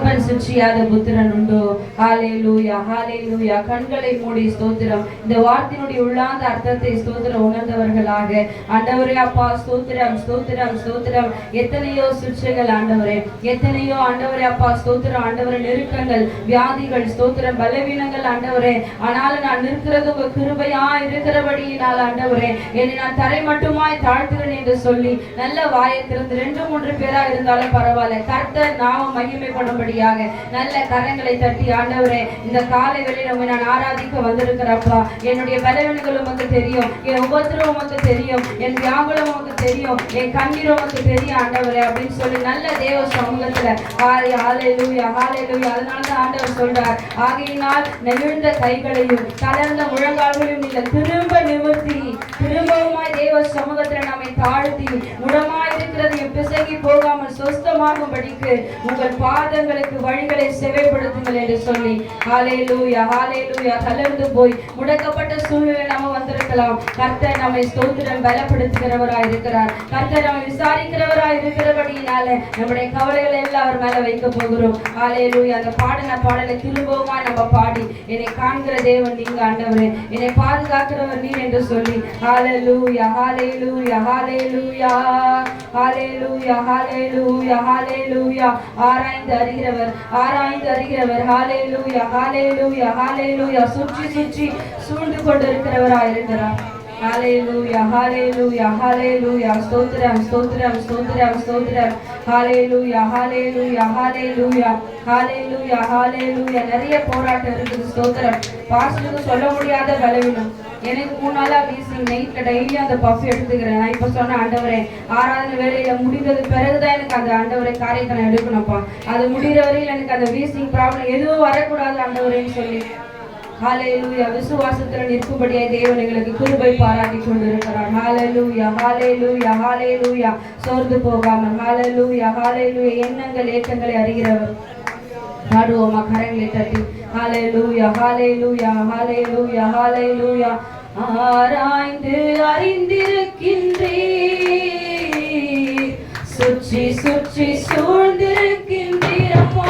தகப்பன் சுற்றியாத புத்திரன் உண்டோ? ஹalleluya ஹalleluya. கண்களை மூடி ஸ்தோத்திரம். இந்த வார்த்தையினுடைய உள்ளார்ந்த அர்த்தத்தை ஸ்தோத்திரம் உணர்ந்தவர்களாக ஆண்டவரே அப்பா ஸ்தோத்திரம் ஸ்தோத்திரம் ஸ்தோத்திரம். எத்தனையோ சுற்றங்கள் ஆண்டவரே, எத்தனையோ ஆண்டவரே அப்பா ஸ்தோத்திரம் ஆண்டவரே, நெருக்கங்கள், வியாதிகள் ஸ்தோத்திரம், பலவீனங்கள் ஆண்டவரே. ஆனாலும் நான் நிற்கிறது உங்க கிருபையா இருக்கிறபடியினால் ஆண்டவரே, என்னை நான் தரை மட்டுமாய் தாழ்த்துகிறேன் என்று சொல்லி நல்ல வாயை திறந்து 2-3 பேரா இருந்தாலும் பரவாயில்ல, கர்த்தர் நாம மகிமை பண்ணும்படியாக நல்ல கரங்களை தட்டி ஆண்டவரே, இந்த காலை வேளையில உம்மை நான் ஆராதிக்க வந்திருக்கிறப்பா. என்னுடைய பலவீனங்கள் உமக்கு தெரியும், என் உபத்திரம் உமக்கு தெரியும், என் வியாகுலம் உமக்கு தெரியும், என் கண்ணீர் உமக்கு தெரியும் ஆண்டவரே அப்படின்னு சொல்லி நல்ல தேவ சமூகத்துல ஹalleluya ஹalleluya. அதனாலதான் ஆண்டவர் சொல்றார், ஆகையினால் நெகிழ்ந்த கைகளையும் தளர்ந்த முழங்கால்களையும் நீங்கள் திரும்ப நிமிர்த்தி திரும்பவுமாய் தேவ சமூகத்துல நம்மை தாழ்த்தி முடமாய் இருக்கிறது பிசகி போகாமல் சொஸ்தமாகும்படிக்கு உங்கள் பாதங்களுக்கு வழிகளை செவைப்படுத்துங்கள் என்று சொல்லி ஹalleluya ஹalleluya. தளர்ந்து போய் முடக்கப்பட்ட சூழ்நிலை நம்ம வந்திருக்கலாம். கர்த்தர் நம்மை ஸ்தோத்திரம் பலப்படுத்துகிறவராய் இருக்கிறார். கர்த்தர் நம்மை விசாரிக்கிறவராய் இருக்கிறபடியினால நம்முடைய கவலைகளை எல்லாம் அவர் மேல வைக்க போகிறோம். ஹalleluya. அந்த பாடலை திரும்பவுமா நம்ம பாடி, என்னை காண்கிற தேவன் நீங்க ஆண்டவரே, என்னை பாதுகாக்கிறவர் நீர் என்று சொல்லி ஹalleluya ஹalleluya ஹalleluya ஹalleluya ஹalleluya ஹalleluya. ஆராய்ந்து அறிகிறவர் ஹalleluya ஹalleluya ஹalleluya. சுற்றி சுற்றி சூழ்ந்து கொண்டிருக்கிறவராய் இருக்கிறார். ஹalleluya ஹalleluya ஹalleluya. ஸ்தோத்திரம் ஸ்தோத்திரம் ஸ்தோத்திரம் ஸ்தோத்திரம். ஹalleluya ஹalleluya ஹalleluya ஹalleluya ஹalleluya. நிறைய போராட்டம் இருக்குது ஸ்தோத்திரம். பாஸ்டருக்கு சொல்ல முடியாத பலவீனம். எனக்கு 3 நாளா வீசிங் நைட்ல டெய்லி அந்த பஃப் எடுத்துக்கிறேன். நான் இப்ப சொன்ன ஆண்டவரே, ஆராதனை வேலையில முடிந்தது பிறகுதான் எனக்கு அந்த ஆண்டவரை காரியத்தை நான் எடுக்கணும்ப்பா. அது முடிகிற வரையில் எனக்கு அந்த வீசிங் ப்ராப்ளம் எதுவும் வரக்கூடாது ஆண்டவரேன்னு சொல்லி ஹalleluya விசுவாசத்தில் நிற்கும்படியாய் தேவன் எங்களுக்கு கிருபை பாராட்டி கொண்டிருக்கிறார். ஹalleluya ஹalleluya ஹalleluya. சோர்ந்து போகாமல் ஹalleluya ஹalleluya. எண்ணங்கள் ஏற்றங்களை அறிகிறவர். பாடுவோமா கரங்களை தட்டி ஹalleluya ஹalleluya ஹalleluya ஹalleluya. ஆராய்ந்து அறிந்திருக்கின்றீர், சுற்றி சுற்றி சூழ்ந்திருக்கின்றீரப்பா.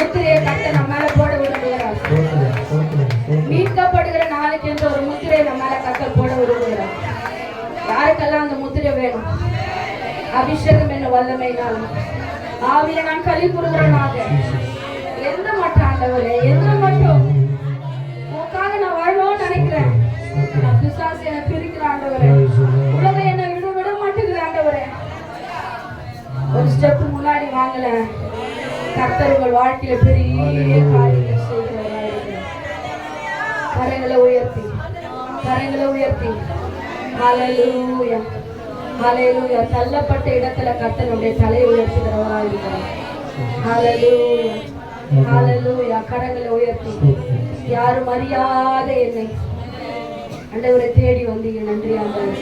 முத்திரையை கர்த்தர் நம்ம மேல போட விரும்புகிறார். மீட்கப்படுகிற நாளைக்கு என்று ஒரு முத்திரையை நம்ம மேல கர்த்தர் போட விரும்புகிறார். யாருக்கெல்லாம் அந்த முத்திரை வேணும்? அபிஷேகம் என்ன வல்லமையினால் ஆவியில நான் களி கூறுகிறனாக எந்த மட்டும் ஆண்டவரே, எந்த மட்டும் உனக்காக நான் வாழணும்னு நினைக்கிறேன். பிசாசு என்னை பிரிக்கிற ஆண்டவரே, உலகம் என்னை விட மாட்டேங்குது ஆண்டவரே. ஒரு ஸ்டெப் முன்னாடி வாங்கல, கர்த்தர் உங்கள் வாழ்க்கையில பெரிய காரியங்கள் செய்கிறவராக. கரங்களை உயர்த்தி, கரங்களை உயர்த்தி, ஹல்லேலூயா, ஹல்லேலூயா. தள்ளப்பட்ட இடத்துல கர்த்தருடைய தலையை உயர்த்துகிறவராக இருக்கிறார். ஹல்லேலூயா, ஹல்லேலூயா. கரங்களை உயர்த்தி, யாரும் அறியாத என்னை ஆண்டவரை தேடி வந்தீங்க, நன்றி ஆண்டவரே.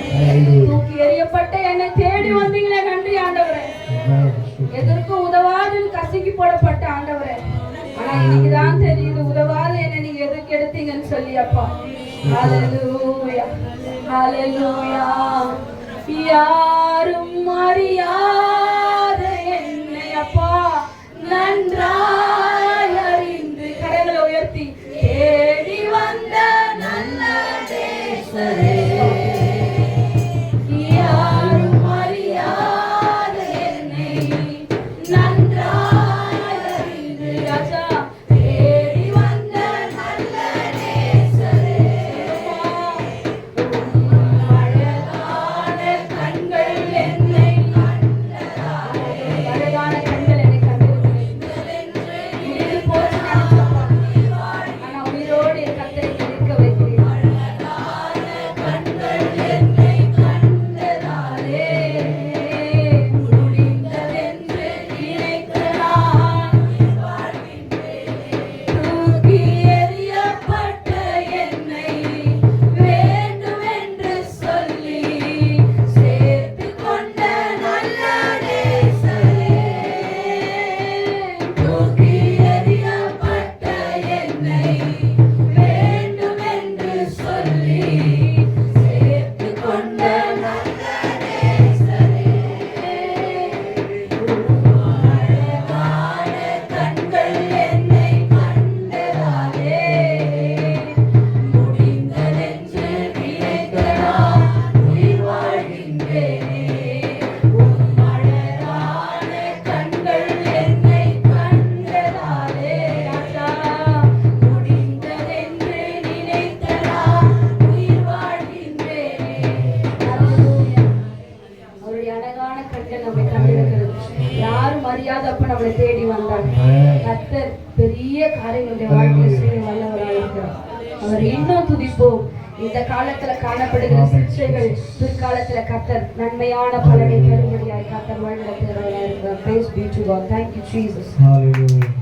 தூக்கி எறியப்பட்ட என்னை தேடி வந்தீங்களே, நன்றி ஆண்டவரே. எதற்கும் உதவாது கசக்கி போடப்பட்ட ஆண்டவரே, ஆனா இன்னைக்குதான் தெரியுது உதவாத என்னை நீங்க எதுக்கு எடுத்தீங்கன்னு சொல்லி அப்பா. ஹல்லேலூயா, ஹல்லேலூயா. யாரும் அறியாத என்னை அப்பா நன்றாய் அறிந்து, கரங்களை உயர்த்தி, தேடி வந்த நல்ல நேசரே. யாரும் அறியாத என்னை நன்றாய் அறிந்து, ராஜா தேடி வந்த நல்ல நேசரே. அழகான கண்கள் என்னை கண்டதாலே, அழகான கண்கள் என்னை கண்டதாலே போச்சு நினைச்சப்பா. ஆனா உயிரோடு என் கர்த்தரை நிற்க வைக்கிறேன். அழகான கண்கள் என்னை கண்டதாலே முடிந்ததென்று நினைத்த நான் தூக்கி எறியப்பட்ட என்னை வேண்டுமென்று சொல்லி சேர்த்து கொண்ட நல்ல நேசரே. தூக்கி எறியப்பட்ட என்னை வேண்டுமென்று சொல்லி சேர்த்து கொண்ட நல்ல நேசரே. அழகான கண்கள் என்னை கண்டதாலே முடிந்ததென்று நினைத்த நான் உயிர் வாழ்கின்றேனே. அழகான கண்கள் என்னை கண்டதாலே, ராஜா முடிந்ததென்று நினைத்த நான் உயிர் வாழ்கின்றேனே. ஹல்லேலூயா. அவருடைய அழகான கண்கள் நம்மை கண்டிருக்கிறது. யாரும் அறியாதப்ப நம்மளை தேடி வந்தார். கர்த்தர் பெரிய காரியங்களுடைய வாழ்க்கையை செய்ய வல்லவராக இருக்கிறார். அவர் இன்னும் துதிப்போம். இந்த காலத்துல காணப்படுகிற சிக்ஷைகள் பிற்காலத்துல கர்த்தர் நன்மையான பலனை பெறும்படியாய் கர்த்தர் வழிநடத்துகிறவராக இருக்கிறார். Praise be to God. Thank you, Jesus. Hallelujah.